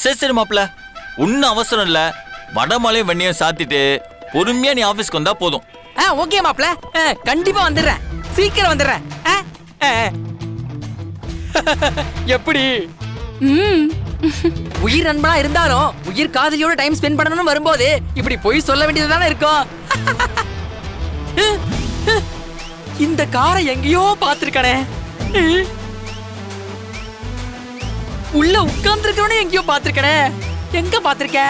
சரி சரி மாப்பிள்ள, ஒன்னும் அவசரம் இல்ல. வடமலையும் வெண்ணையும் சாத்திட்டு பொறுமையா நீ ஆபீஸ்க்கு வந்தா போதும். ஓகே மாப்பிள்ள, கண்டிப்பா வந்துடுறேன், சீக்கிரம் வந்துடுறேன். எப்படி உயிர் நண்பனா இருந்தாலும் உயிர் காதலியோட டைம் ஸ்பெண்ட் பண்ணணும்னு வரும்போது இப்படி போய் சொல்ல வேண்டியதுதானே இருக்கும். இந்த காரை எங்கேயோ பாத்திருக்கனே, உள்ள உட்கார்ந்து இருக்கவனே எங்கேயோ பாத்திருக்கனே, எங்க பாத்திருக்க?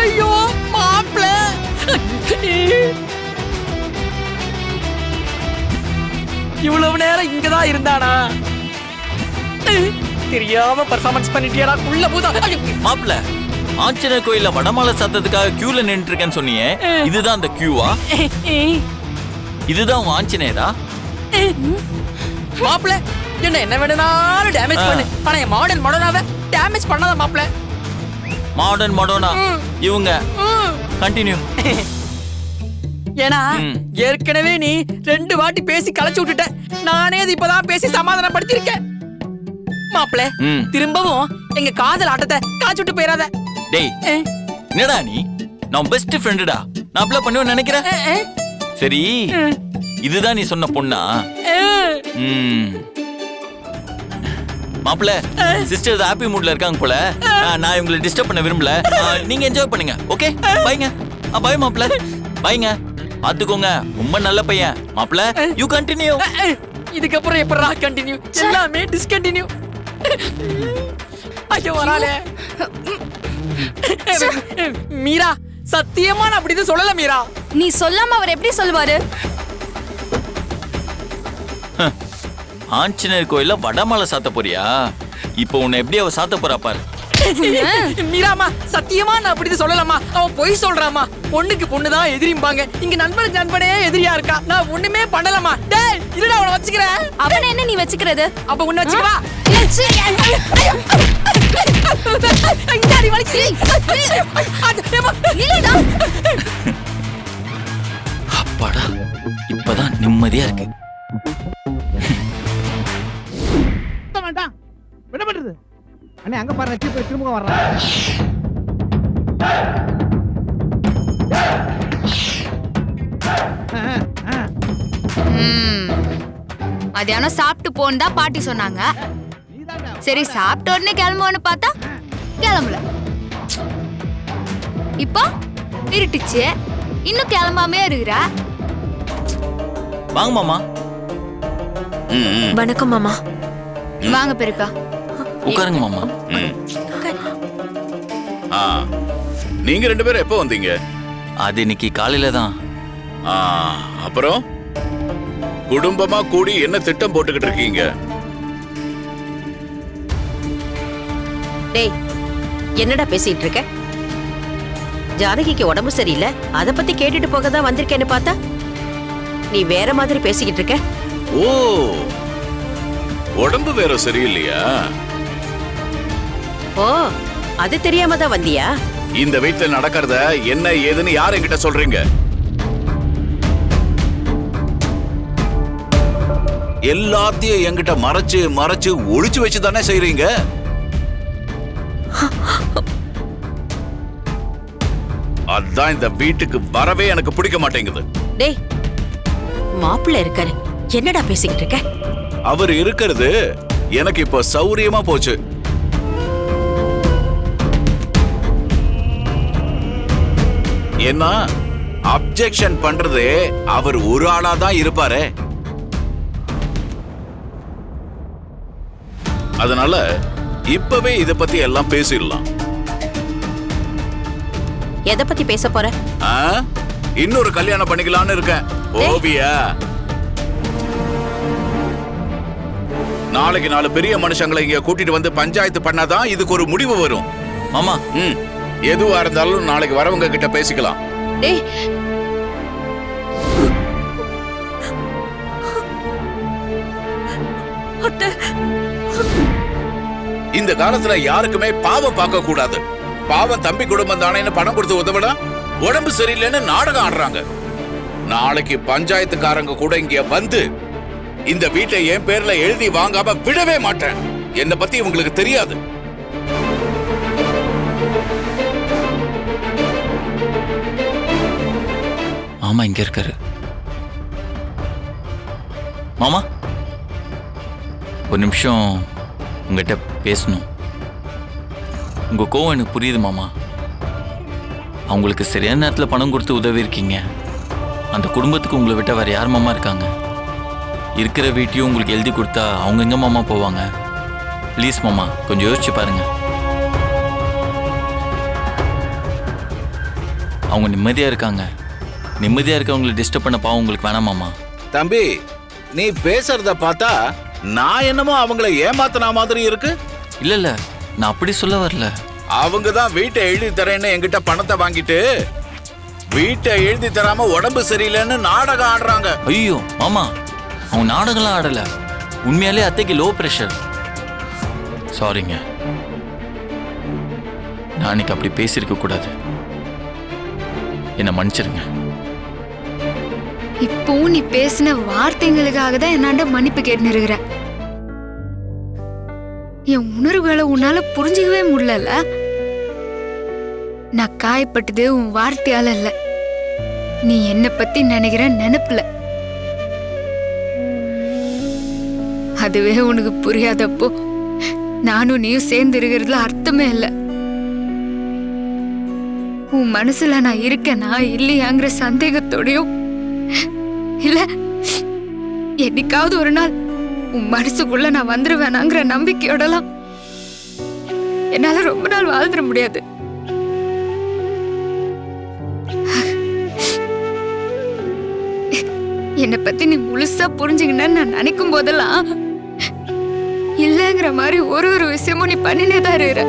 ஐயோ மாப்ள, இவ்வளவு நேரம் இங்கதான் இருந்தானா? தெரியாம பர்ஃபார்மன்ஸ் பண்ணிட்டியாடா உள்ள பூதா. மாப்பிள்ள, ஆஞ்சநேயர் கோயில்ல வடமாலை சாத்தத்துக்காக கியூல நின்று இருக்கேன்னு சொன்னீங்க, இதுதான் அந்த கியூவா? இதுதான் உங்க ஆஞ்சநேயரா? மாப்ள, என்ன வேணும்னாலும் டேமேஜ் பண்ணு, ஆனா என் மாடர்ன் மடோனாவை டேமேஜ் பண்ணாத மாப்ள. மாடர்ன் மடோனா இவங்க. கண்டினியூ. ஏன்னா ஏற்கனவே நீ 2 வாட்டி பேசி கலைச்சு விட்டுட்ட, நானே அது இப்பதான் பேசி சமாதானப்படுத்திருக்கேன். மாப்ள, திரும்பவும் எங்க காதல் ஆட்டத்தை காய்ச்சுட்டு போயிடாத. டேய், என்னடா நீ? நான் பெஸ்ட் ஃப்ரெண்டுடா, நான் அப்ளை பண்ணுவேன்னு நினைக்கிறேன். சரி, இதுதான் நீ சொன்ன பொண்ணா? மாப்பிள்ள, சிஸ்டர் ஹாப்பி மூட்ல இருக்காங்க போல. நான் உங்களை டிஸ்டர்ப் பண்ண விரும்பல, நீங்க என்ஜாய் பண்ணுங்க. ஓகே, பைங்க. பை மாப்பிள்ள, பைங்க. பாத்துக்கோங்க, ரொம்ப நல்ல பையன். மாப்பிள்ள, யூ கண்டினியூ. இதுக்கப்புறம் எப்பறா கண்டினியூ? எல்லாமே டிஸ்கண்டினியூ. ஐயோ வராலே. மீரா, சத்தியமா நான் அப்படி சொல்லல மீரா. நீ சொல்லாம அவர் எப்படி சொல்லுவாரு? ஆஞ்சநேயர் கோயில்ல வடமாலை சாத்த போறியா? இப்போ உன்னை எப்படி அவ சாத்த போறா பாரு. மீராமா, சத்தியமா நான் அப்படி சொல்லலாமா? அவன் பொய் சொல்றாமா. பொண்ணுக்கு பொண்ணுதான் எதிரிம்பாங்க, இங்க நண்பனுக்கு நண்பனே எதிரியா இருக்கா. நான் ஒண்ணுமே பண்ணலாமா? டேய், இருடா, அவனை வச்சுக்கிறேன். அவனை என்ன நீ வச்சுக்கிறது? அப்ப உன்னை வச்சுக்கவா? அப்பாடா, இப்பதான் நிம்மதியா இருக்கு. என்ன பண்றது அண்ணே? அங்க பாரு, திரும்ப வர்றான். மதியானம் சாப்பிட்டு போன்னு தான் பாட்டி சொன்னாங்க. சரி, சாப்பிட்ட உடனே கிளம்புவோன்னு பார்த்தா கிளம்பல. இப்போ இருட்டுச்சு, இன்னும் கிளம்பாமே இருக்கிற. வாங்க மாமா. வணக்கம் மாமா. வாங்க பெரியப்பா, உட்காருங்க மாமா. நீங்க 2 பேரும் எப்போ வந்தீங்க? அது இன்னைக்கு காலையில தான். அப்புறம் குடும்பமா கூடி என்ன திட்டம் போட்டுக்கிட்டு இருக்கீங்க? டேய், என்னடா பேசிட்டு இருக்க? ஜானகிக்கு உடம்பு சரியில்லை, அத பத்தி கேட்டுட்டு போக தான் வந்திருக்கேன்னு பார்த்தா நீ வேற மாதிரி பேசிக்கிட்டு இருக்க. ஓ, உடம்பு வேற சரியில்லையா? ஓ, அது தெரியாம தான் வந்தியா? இந்த வீட்டுல நடக்கிறத என்ன ஏதுன்னு யார் என்கிட்ட சொல்றீங்க? எல்லாத்தையும் என்கிட்ட மறைச்சு மறைச்சு ஒளிச்சு வச்சு தானே செய்றீங்க. அதான் இந்த வீட்டுக்கு வரவே எனக்கு பிடிக்க மாட்டேங்குது. டேய், மாப்பிள்ளை இருக்காரு, என்னடா பேசிக்கிட்டு இருக்க? அவர் இருக்கிறது எனக்கு இப்ப சௌரியமா போச்சு. ஏன்னா அப்ஜெக்ஷன் பண்றது அவர் ஒரு ஆளா தான் இருப்பாரு. அதனால இப்பவே இத பத்தி எல்லாம் பேசிடலாம். எதை பத்தி பேச போற? இன்னொரு கல்யாணம் பண்ணிக்கலாம்னு இருக்கேன். ஓவியா, நாளைக்கு 4 பெரிய மனுஷங்களை இங்க கூட்டிட்டு வந்து பஞ்சாயத்து பண்ணாதான் இதுக்கு ஒரு முடிவு வரும். மாமா, எதுவா இருந்தாலும் நாளைக்கு வரவங்க கிட்ட பேசிக்கலாம். டேய், இந்த காலத்துல யாருக்குமே பாவம் பார்க்க கூடாது. பாவம் தம்பி குடும்பம் தானேன்னு பணம் கொடுத்து உதவடா. உடம்பு சரியில்லைன்னு நாடகம் ஆடுறாங்க. நாளைக்கு பஞ்சாயத்துக்காரங்க கூட இங்க வந்து இந்த வீட்டை என் பேர்ல எழுதி வாங்காம விடவே மாட்டேன். என்னை பத்தி உங்களுக்கு தெரியாது. மாமா இங்க இருக்காரு. மாமா ஒரு நிமிஷம் உங்ககிட்ட பேசணும். உங்க கோவம் எனக்கு புரியுது மாமா. அவங்களுக்கு சரியான நேரத்தில் பணம் கொடுத்து உதவி இருக்கீங்க. அந்த குடும்பத்துக்கு உங்களை விட்ட வேற யார் மாமா இருக்காங்க? இருக்கிற வீட்டையும் உங்களுக்கு எழுதி கொடுத்தா அவங்க எங்க மாமா போவாங்க? ப்ளீஸ் மாமா கொஞ்சம் யோசிச்சு பாருங்க. அவங்க நிம்மதியா இருக்காங்க. நிம்மதியா இருக்கவங்களை டிஸ்டர்ப் பண்ண பாவம் உங்களுக்கு வேணாம் மாமா. தம்பி, நீ பேசுறத பார்த்தா நான் என்னமோ அவங்கள ஏமாத்தின மாதிரி இருக்கு. இல்ல நான் அப்படி சொல்ல வரல. அவங்க தான் வீட்டை எழுதி தரேன்னு என்கிட்ட பணத்தை வாங்கிட்டு வீட்டை எழுதி தராம உடம்பு சரியில்லைன்னு நாடகம் ஆடுறாங்க. ஐயோ மாமா, அவங்க நாடகம்லாம் ஆடல. உண்மையாலே அத்தைக்கு லோ பிரஷர். சாரிங்க, நான் அன்னைக்கு அப்படி பேசியிருக்க கூடாது. என்ன மன்னிச்சிருங்க. இப்போ நீ பேசின வார்த்தைங்களுக்காக தான் என்னாண்ட மன்னிப்பு கேட்டு இருக்கிற. என் உணர்வுகளை உன்னால புரிஞ்சுக்கவே முடியல. நான் காயப்பட்டது உன் வார்த்தையால இல்ல, நீ என்ன பத்தி நினைக்கிற நினைப்புல. அதுவே உனக்கு புரியாதப்போ நானும் நீயும் சேர்ந்து இருக்கிறதுல அர்த்தமே இல்லை. உன் மனசுல நான் இருக்கேனா இல்லையாங்கிற சந்தேகத்தோடையும், இல்ல என்னைக்காவது ஒரு நாள் உன் மனசுக்குள்ள நான் வந்துருவேனாங்கிற நம்பிக்கையோடலாம் என்னால ரொம்ப நாள் வாழ்ந்துட முடியாது. என்னை பத்தி நீ முழுசா புரிஞ்சுக்கினேன்னு நான் நினைக்கும் போதெல்லாம் இல்லைங்கிற மாதிரி ஒரு ஒரு விஷயமும் நீ பண்ணினேதான் இருக்கிற.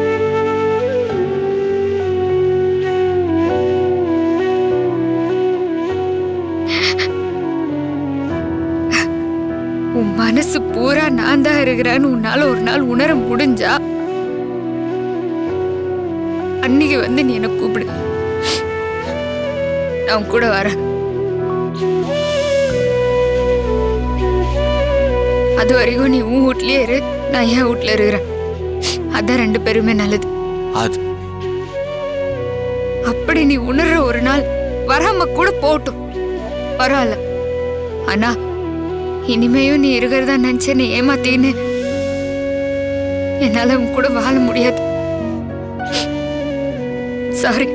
உன் மனசு பூரா நான் தான் இருக்கிறேன்னு உன்னால ஒரு நாள் உணர முடிஞ்சா அன்னைக்கு வந்து நீ என்ன கூப்பிடு, நான் கூட வரேன். அது வரைக்கும் நீ உன் வீட்லயே இரு, நான் என் வீட்டுல இருக்கிறேன். அதான் ரெண்டு பேருமே நல்லது. அது அப்படி நீ உணர்ற ஒரு நாள் வராம கூட போட்டும் பரவாயில்ல. ஆனா இனிமேயும் நீ இருக்கிறதா நினைச்ச நீ ஏமாத்தீன்னு என்னால உன் கூட வாழ முடியாது. சாரி.